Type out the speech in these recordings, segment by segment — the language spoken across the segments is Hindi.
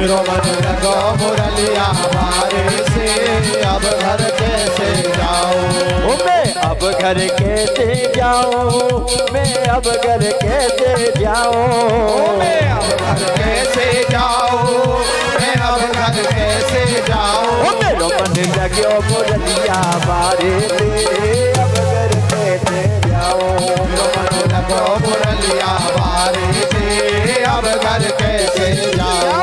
मेरो मन लगो मुरलिया बारे से, अब घर कैसे जाऊं, मैं अब घर कैसे जाऊं, मैं अब घर कैसे जाऊं, मैं अब घर कैसे जाऊं, मैं अब घर कैसे जाऊं, मेरो मन लगो मुरलिया बारे से, अब घर कैसे जाऊं, मेरो मन लगो मुरलिया बारे से, अब घर कैसे जाऊं।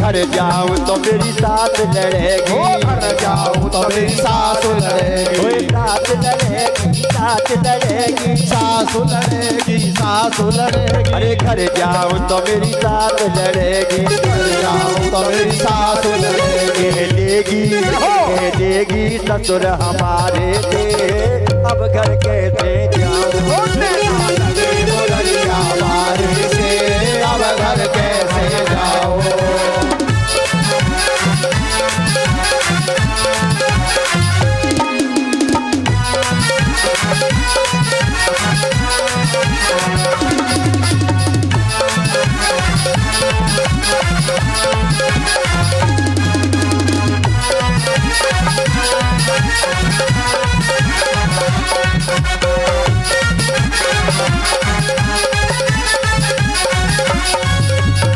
घर जाऊं तो मेरी साथ लड़ेगी, घर जाऊं तो मेरी सास लड़ेगी, साथ लड़ेगी, साथ लड़ेगी, सास लड़ेगी, सास लड़ेगी, अरे घर जाऊं तो मेरी साथ लड़ेगी, घर जाऊं तो मेरी सास लड़ेगी, देगी ससुर हमारे से, अब घर कैसे जाऊं, मुरलिया बारे से, अब घर कैसे जाऊं।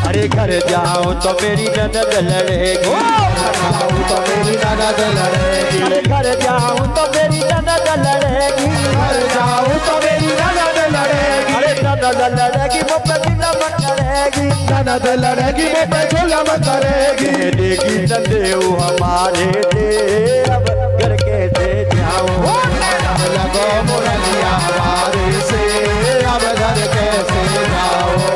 अरे घर जाऊं तो मेरी ननद लड़ेगी, जाऊं तो मेरी ननद लड़ेगी, अरे घर जाऊं तो मेरी ननद लड़ेगी, घर जाऊं तो मेरी ननद लड़ेगी, अरे ननद लड़ेगी वो पे जुलम करेगी, ननद लड़ेगी वो पे जुलम करेगी, देगी संदेव हमारे से, अब घर कैसे जाऊं, लगो मुरलिया बारे से, अब घर कैसे जाऊं।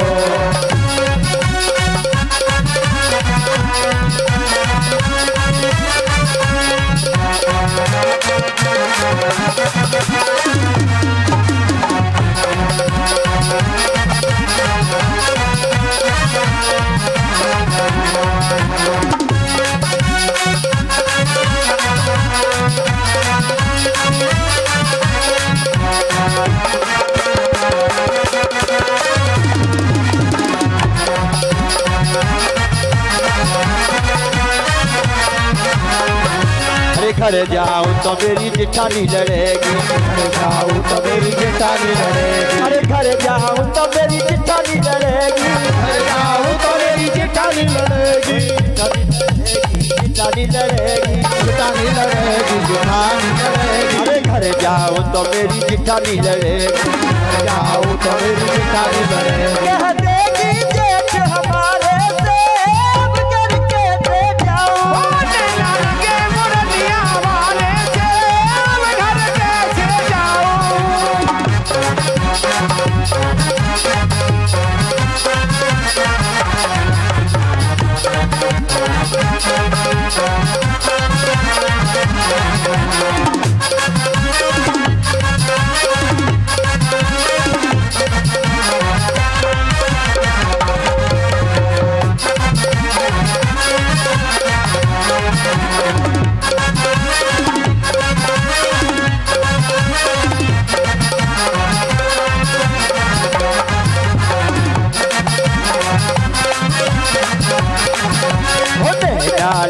घर जाऊं तो मेरी जेठानी लड़ेगी, घर जाऊं तो मेरी जेठानी लड़ेगी, अरे घर जाऊं तो मेरी जेठानी लड़ेगी, घर जाऊं तो मेरी जेठानी लड़ेगी, जेठानी लड़ेगी, जेठानी लड़ेगी, जेठानी लड़ेगी, अरे घर जाऊं तो मेरी जेठानी लड़ेगी, घर जाऊं तो मेरी जेठानी लड़ेगी, कह देगी जेठ हमारे से, अब घर कैसे जाऊं,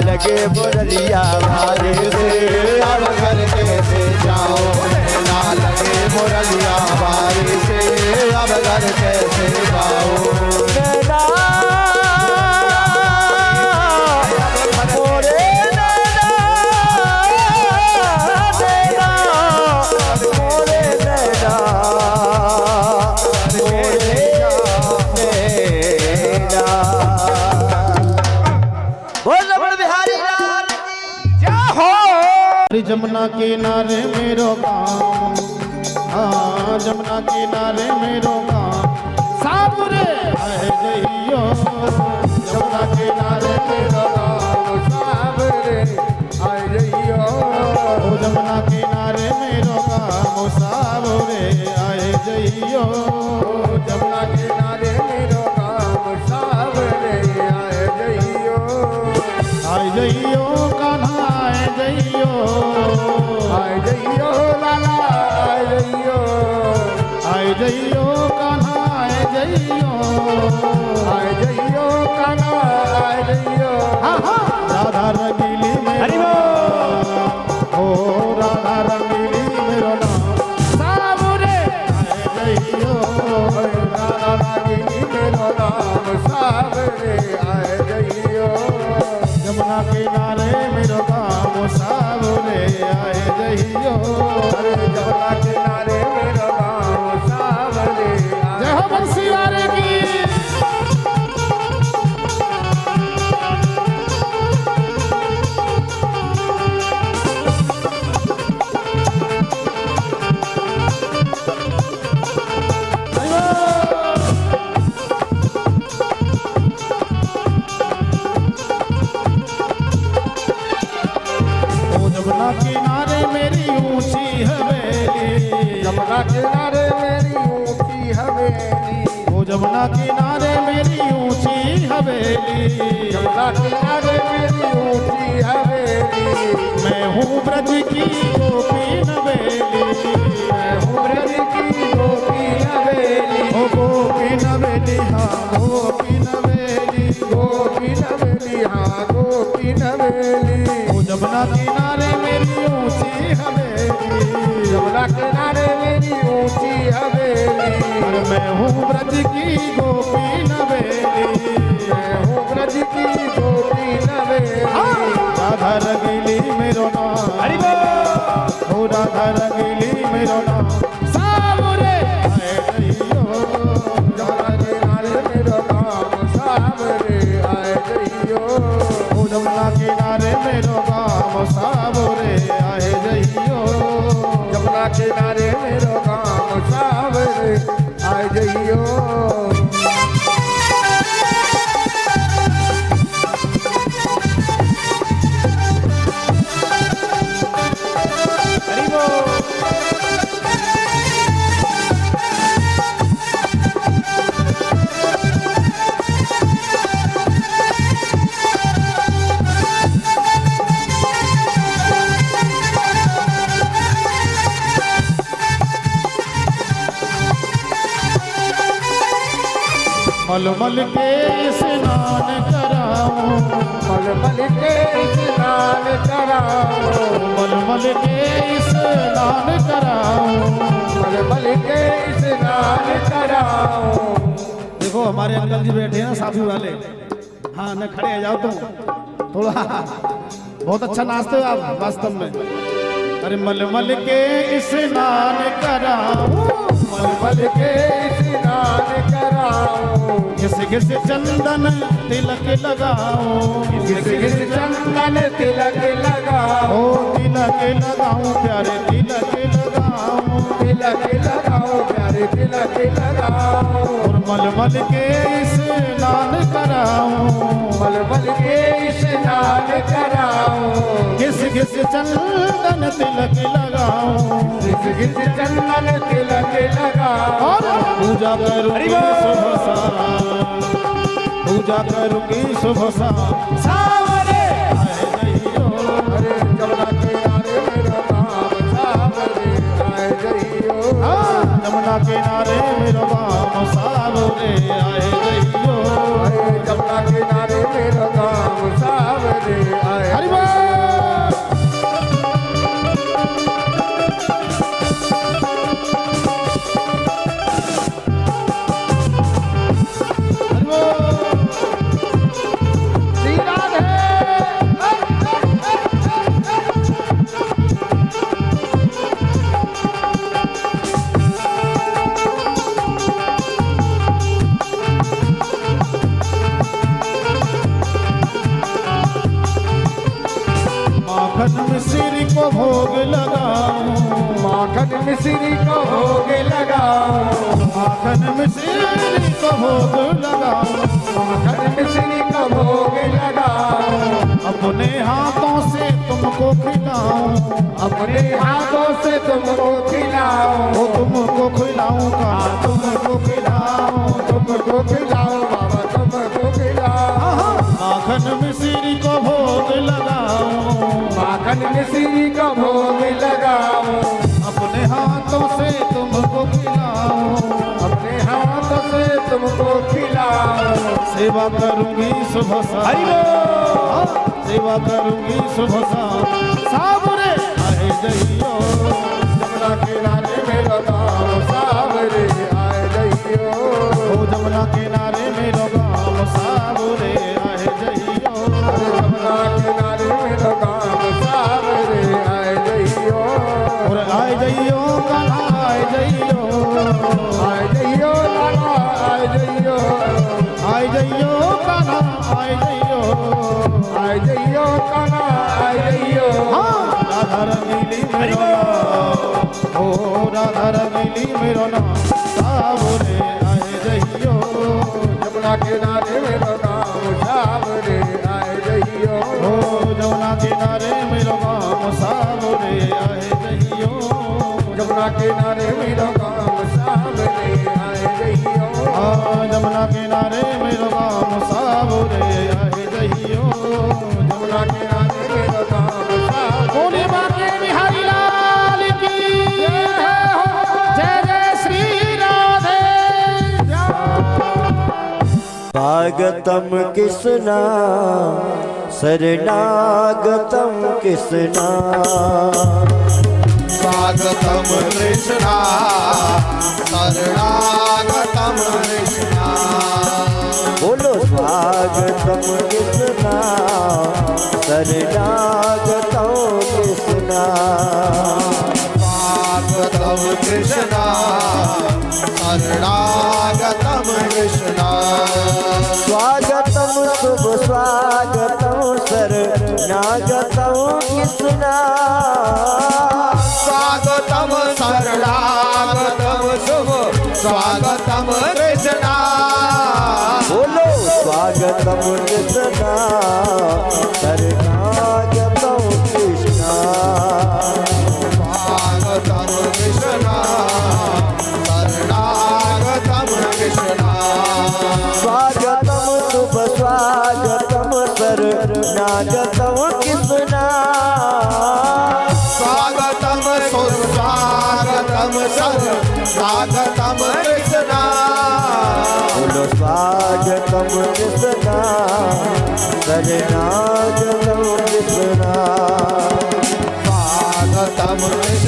लगे मुरलिया बारे से, अब घर कैसे जाऊं, ना लगे मुरलिया बारे से, अब घर कैसे जाऊं। जमुना किनारे मेरो गाँव, हाँ जमुना किनारे मेरो गाँव, साबुरे आए जइयो, जमुना किनारे मेरो गाँव। आय जइयो कान्हा आय जइयो लाला आय जइयो आय जइयो कान्हा आय जइयो कान्हा आय जइयो राधा रंगीली हरि मेरो ओ राधा रंगीली मेरो नाम सावरे आय जइयो राधा रंगीली मेरो नाम सावरे आय जइयो यमुना किनारे मेरो गाँव सावरे आय जइयो जमुना किनारे मेरो गाँव सावरे जय हो बंसी वाले की यमुना किनारे मेरी ऊंची हवेली यमुना किनारे मेरी ऊंची हवेली ओ यमुना किनारे मेरी ऊंची हवेली यमुना किनारे मेरी ऊंची हवेली मैं हूँ ब्रज की गोपी नवेली मैं हूँ ब्रज की गोपी हवेली ओ गोपी नवेली हाँ गोपी नवेली गोपी नवेली हाँ गोपी नवेली ओ यमुना किनारे मेरी ऊंची हवेली यमुना किनारे मेरी ऊंची हवेली और मैं हूँ ब्रज की गोपी नवेली मैं हूँ ब्रज की गोपी नवेली राधा रंगीली मेरो नाम हरि बोल ओ राधा रंगीली मेरो नाम सावरे आय जइयो यमुना किनारे मेरो गाँव सावरे आय जइयो ओ यमुना किनारे मेरो गाँव सावरे आय जइयो यमुना किनारे मेरो गाँव सावरे आय जइयो हरि बोल मलमल के स्नान कराऊं मलमल के स्नान कराओ मलमल के स्नान कराऊं मलमल के स्नान कराओ देखो हमारे अंकल जी बैठे हैं ना साधु वाले हाँ न खड़े आ जाओ तुम थोड़ा बहुत अच्छा नाचते हो आप वास्तव में अरे मलमल के स्नान कराऊं मलमल के स्नान कराओ घिस घिस चंदन तिलक लगाऊं घिस घिस चंदन तिलक लगाओ ओ तिलक लगाऊं प्यारे तिलक लगाऊं तिलक लगाओ प्यारे तिलक लगाओ और मलमल के स्नान कराऊं मलमल के स्नान कराओ घिस घिस चंदन तिलक लगाऊं घिस घिस चंदन तिलक लगाओ और पूजा करूंगी सुबह शाम पूजा करूंगी सुबह शाम सावरे आए जइयो अरे जमुना किनारे मेरा नाम सावरे आए जइयो यमुना किनारे मेरो गाँव सावरे आए जइयो अरे जमुना किनारे मेरा नाम सावरे आए हरि बोल हरि बोल श्री राधे माखन मिश्री को भोग लगाऊं माखन मिश्री को भोग लगाओ माखन मिश्री को भोग लगाऊं माखन मिश्री को भोग लगाओ अपने हाथों से तुमको खिलाऊं अपने हाथों से तुमको खिलाओ वो तुमको खिलाऊं का तुमको खिलाऊं तुमको खिलाओ बाबा तुमको खिलाओ माखन मिश्री को भोग श्री का भोग लगाओ, अपने हाथों से तुमको खिलाऊं, अपने हाथ से तुमको खिलाओ। सेवा करूंगी सुबह शाम, हाँ, सेवा करूंगी सुबह शाम, सावरे आए जइयो, जमुना किनारे मेरा गाँव सावरे आए जइयो, ओ जमुना किनारे मेरो गाँव सावरे आए जइयो, अरे जमुना किनारे मेरा गाँव सावरे आए जइयो, और आए जइयो कान्हा आए जइयो, आए जइयो लाला आए जइयो, आए जइयो कान्हा आए जइयो, आए जइयो कान्हा आए जइयो। हाँ राधा रंगीली मेरो नाम, ओ राधा रंगीली मेरो नाम, सावरे आए जइयो, जमुना किनारे मेरा गाँव सावरे आए जइयो, ओ जमुना किनारे मेरो गाँव सावरे आए जइयो, जमुना किनारे मेरा गाँव सावरे आए जइयो, हाँ जमुना किनारे मेरो गाँव सावरे आए जइयो, जमुना किनारे मेरा गाँव सावरे। बोले बाके बिहारी लाल की जय जय श्री राधे। स्वागतम कृष्णा शरणागतम कृष्णा, स्वागतम कृष्णा शरणागतम कृष्णा, बोलो स्वागतम कृष्णा शरणागतम कृष्णा, स्वागतम कृष्णा शरणागतम कृष्णा, स्वागतम शुभ स्वागतम शरणागतम कृष्णा, स्वागतम शरणागतम शुभ स्वागतम कृष्णा, बोलो स्वागतम कृष्णा शरणागतम कृष्णा, स्वागतम कृष्णा शरणागतम कृष्णा, स्वागतम शुभ स्वागतम शरणागतम कृष्णा, स्वागतम सुस्वागतम शरणागतम कृष्णा, बोलो स्वागतम कृष्णा शरणागतम कृष्णा, स्वागतम कृष्णा